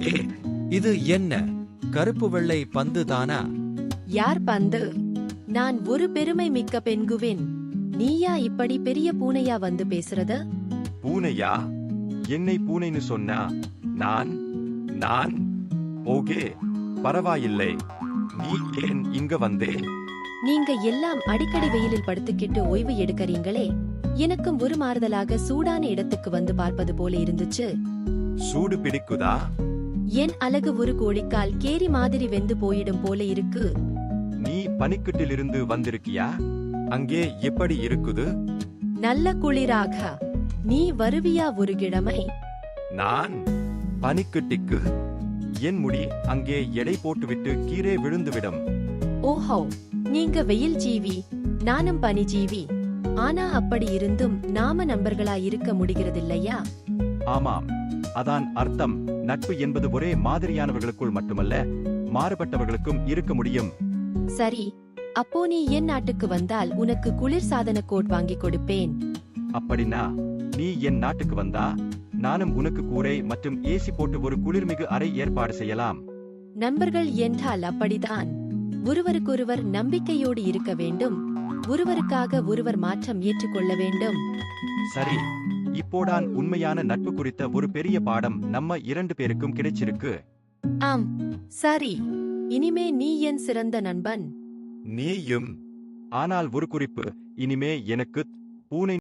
ஏ, இது என்ன? கருப்பு வெள்ளை பந்து தானா? யார் பந்து? நான் ஒரு பெருமை மிக்க பெண்குவின். நீயா இப்படி பெரிய பூனையா வந்து பேசுறது? பூனையா? என்னை பூனைன்னு சொன்னா? நான் நான் ஓகே, பரவாயில்லை. நீ ஏன் இங்க வந்தே? நீங்க எல்லாம் அடிக்கடி வெயிலில் படுத்துக்கிட்டு ஓய்வு எடுக்கறீங்களே, எனக்கும் ஒரு மாறுதலாக சூடான இடத்துக்கு வந்து பார்ப்பது போல இருந்துச்சு. சூடு பிடிக்குதா? என் அழகு ஒரு கோழிக்கால் கேரி மாதிரி வெந்து போயிடும் போல இருக்கு. நீ பனிக்கட்டிலிருந்து வந்திருக்கியா? அங்கே எப்படி இருக்குது? நல்ல குளிராக. நீ வருவியா ஒரு கிழமை? நான் பனிக்கட்டிக்கு? என் முடி அங்கே எடை போட்டுவிட்டு கீழே விழுந்துவிடும். ஓஹோ, நீங்க வெயில் ஜீவி, நானும் பனி ஜீவி. ஆனா அப்படி இருந்தும் நாம நண்பர்களா இருக்க முடிகிறதில்லையா? ஆமாம், அதான் அர்த்தம். நட்பு என்பது ஒரே மாதிரியானவர்களுக்குள் மட்டுமல்ல, மாறுபட்டவர்களுக்கும் இருக்க முடியும். சரி, அப்போ நீ என் நாட்டுக்கு வந்தால் உனக்கு குளிர் சாதன கோட் வாங்கி கொடுப்பேன். அப்படின்னா நீ என் நாட்டுக்கு வந்தா நானும் உனக்கு கூரை மற்றும் ஏசி போட்டு ஒரு குளிர்மிகு அறை ஏற்பாடு செய்யலாம். நண்பர்கள் என்றால் அப்படிதான். ஒருவருக்கொருவர் நம்பிக்கையோடு இருக்க வேண்டும். ஒருவருக்காக ஒருவர் மாற்றம் ஏற்றுக்கொள்ள வேண்டும். சரி, இப்போதான் உண்மையான நட்பு குறித்த ஒரு பெரிய பாடம் நம்ம 2 பேருக்கும் கிடைச்சிருக்கு. ஆம், சரி. இனிமே நீ என் சிறந்த நண்பன். நீயும். ஆனால் ஒரு குறிப்பு, இனிமே எனக்கு பூனை